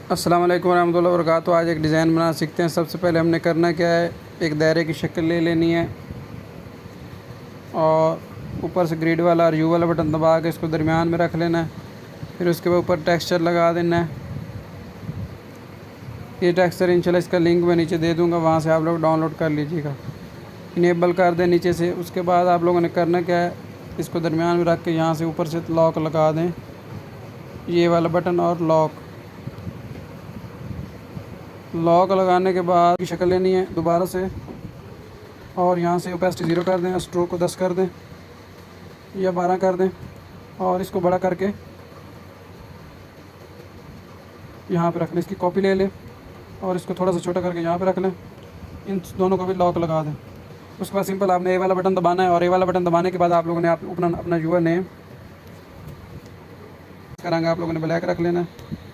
अस्सलाम वालेकुम रहमतुल्लाहि व बरकातुहू। आज एक डिज़ाइन बना सीखते हैं। सबसे पहले हमने करना क्या है, एक दायरे की शक्ल ले लेनी है और ऊपर से ग्रिड वाला और यू वाला बटन दबा के इसको दरमियान में रख लेना है। फिर उसके बाद ऊपर टेक्सचर लगा देना है। ये टेक्सचर इंशाल्लाह इसका लिंक मैं नीचे दे दूँगा, वहाँ से आप लोग डाउनलोड कर लीजिएगा। इनेबल कर दें नीचे से। उसके बाद आप लोगों ने करना क्या है, इसको दरमियान में रख के यहाँ से ऊपर से लॉक लगा दें, ये वाला बटन और लॉक लगाने के बाद की शक्ल लेनी है दोबारा से, और यहाँ से ओपेसिटी 0 कर दें, स्ट्रोक को 10 कर दें या 12 कर दें, और इसको बड़ा करके यहाँ पे रख लें। इसकी कॉपी ले लें और इसको थोड़ा सा छोटा करके यहाँ पे रख लें। इन दोनों को भी लॉक लगा दें। उसके बाद सिंपल आपने ए वाला बटन दबाना है, और ए वाला बटन दबाने के बाद आप लोगों ने अपना यूज़र नेम का रंग आप लोगों ने ब्लैक रख लेना है।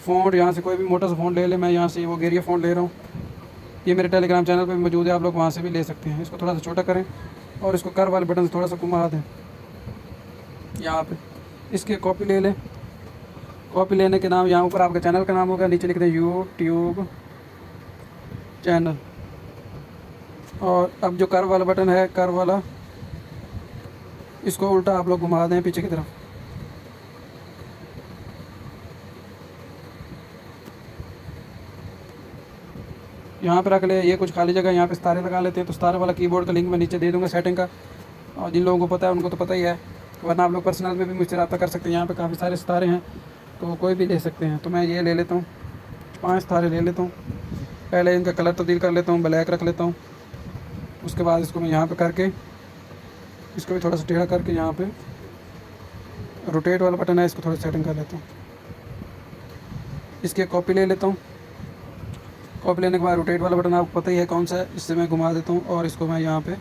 फ़ॉन्ट यहाँ से कोई भी मोटा सा फ़ॉन्ट ले लें। मैं यहाँ से वो गेरिया फ़ॉन्ट ले रहा हूँ। ये मेरे टेलीग्राम चैनल पे भी मौजूद है, आप लोग वहाँ से भी ले सकते हैं। इसको थोड़ा सा छोटा करें और इसको कर वाले बटन से थोड़ा सा घुमा दें यहाँ पे। इसके कॉपी ले लें। कॉपी लेने के नाम यहाँ ऊपर आपका चैनल का नाम होगा, नीचे लिख दें यूट्यूब चैनल। और अब जो कर वाला बटन है, कर वाला, इसको उल्टा आप लोग घुमा दें पीछे की तरफ। यहाँ पे रख ले। ये कुछ खाली जगह यहाँ पे सितारे लगा लेते हैं। तो सितारे वाला कीबोर्ड का लिंक मैं नीचे दे दूँगा सेटिंग का, और जिन लोगों को पता है उनको तो पता ही है, वरना आप लोग पर्सनल में भी मुझसे रब्ता कर सकते हैं। यहाँ पे काफ़ी सारे सितारे हैं तो कोई भी ले सकते हैं। तो मैं ये ले लेता हूँ, 5 सितारे ले लेता हूँ। पहले इनका कलर तब्दील कर लेता हूँ, ब्लैक रख लेता हूँ। उसके बाद इसको मैं यहाँ पर करके इसको भी थोड़ा सा टेढ़ा करके यहाँ पर रोटेट वाला बटन है, इसको थोड़ा सेटिंग कर लेता हूँ। इसकी कॉपी ले लेता हूँ। कॉपी लेने के बाद रोटेट वाला बटन आपको पता ही है कौन सा है, इससे मैं घुमा देता हूँ और इसको मैं यहाँ पे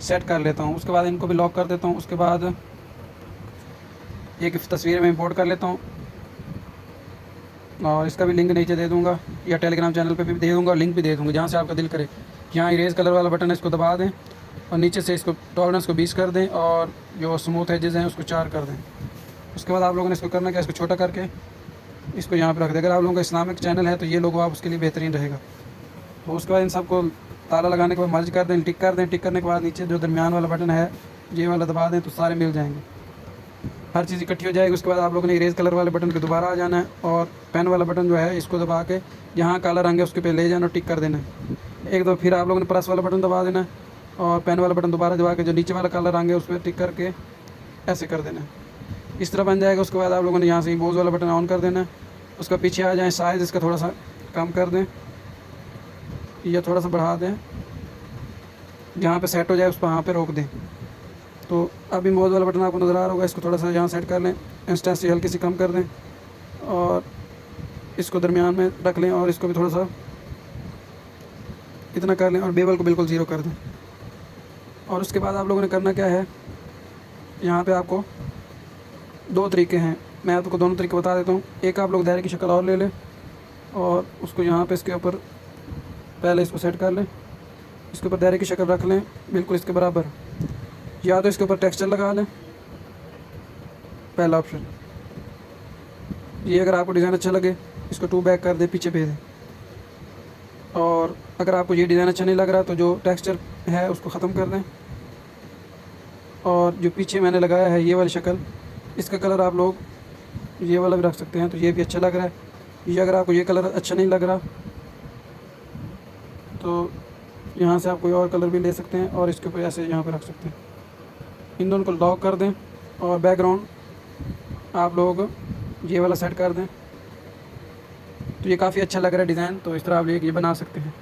सेट कर लेता हूँ। उसके बाद इनको भी लॉक कर देता हूँ। उसके बाद एक तस्वीर में इंपोर्ट कर लेता हूँ और इसका भी लिंक नीचे दे दूँगा, या टेलीग्राम चैनल पे भी दे दूँगा, लिंक भी दे दूँगा, जहाँ से आपका दिल करे। यहाँ इरेज कलर वाला बटन है, इसको दबा दें और नीचे से इसको टॉलरेंस को 20 कर दें और जो स्मूथ एजेस हैं उसको 4 कर दें। उसके बाद आप लोगों ने इसको करना क्या, इसको छोटा करके इसको यहाँ पे रख दें। अगर आप लोगों का इस्लामिक चैनल है तो ये लोगो आप उसके लिए बेहतरीन रहेगा। तो उसके बाद इन सबको ताला लगाने के बाद मर्ज कर दें, टिक कर दें। टिक करने के बाद नीचे जो दरमियान वाला बटन है, ये वाला दबा दें तो सारे मिल जाएंगे, हर चीज़ इकट्ठी हो जाएगी। उसके बाद आप लोगों ने इरेज कलर वाले बटन पे दोबारा आ जाना है और पेन वाला बटन जो है इसको दबा के जहाँ काला रंग है उसके पे ले जाना और टिक कर देना है एक दो। फिर आप लोगों ने प्लस वाला बटन दबा देना है और पेन वाला बटन दोबारा दबा के जो नीचे वाला काला रंग है उस पर टिक करके ऐसे कर देना है। इस तरह बन जाएगा। उसके बाद आप लोगों ने यहाँ से इम्पोज वाला बटन ऑन कर देना है। उसका पीछे आ जाए, साइज़ इसका थोड़ा सा कम कर दें या थोड़ा सा बढ़ा दें, जहाँ पे सेट हो जाए उस पर वहाँ पे रोक दें। तो अभी इम्पोज वाला बटन आपको नज़र आ रहा होगा, इसको थोड़ा सा यहाँ सेट कर लें, इंस्टेंसी हल्की सी कम कर दें और इसको दरमियान में रख लें और इसको भी थोड़ा सा इतना कर लें और बेवल को बिल्कुल 0 कर दें। और उसके बाद आप लोगों ने करना क्या है, यहाँ पे आपको 2 तरीके हैं, मैं आपको दोनों तरीके बता देता हूँ। एक आप लोग दायरे की शक्ल और ले लें और उसको यहाँ पे इसके ऊपर पहले इसको सेट कर लें, इसके ऊपर दायरे की शक्ल रख लें बिल्कुल इसके बराबर, या तो इसके ऊपर टेक्सचर लगा लें, पहला ऑप्शन ये। अगर आपको डिज़ाइन अच्छा लगे इसको 2 बैक कर दें, पीछे भेज दें। और अगर आपको ये डिज़ाइन अच्छा नहीं लग रहा तो जो टेक्सचर है उसको ख़त्म कर दें, और जो पीछे मैंने लगाया है ये वाली शक्ल, इसका कलर आप लोग ये वाला भी रख सकते हैं, तो ये भी अच्छा लग रहा है। ये अगर आपको ये कलर अच्छा नहीं लग रहा तो यहाँ से आप कोई और कलर भी ले सकते हैं और इसके ऊपर ऐसे यहाँ पे रख सकते हैं। इन दोनों को लॉक कर दें और बैकग्राउंड आप लोग ये वाला सेट कर दें, तो ये काफ़ी अच्छा लग रहा है डिज़ाइन। तो इस तरह आप ये बना सकते हैं।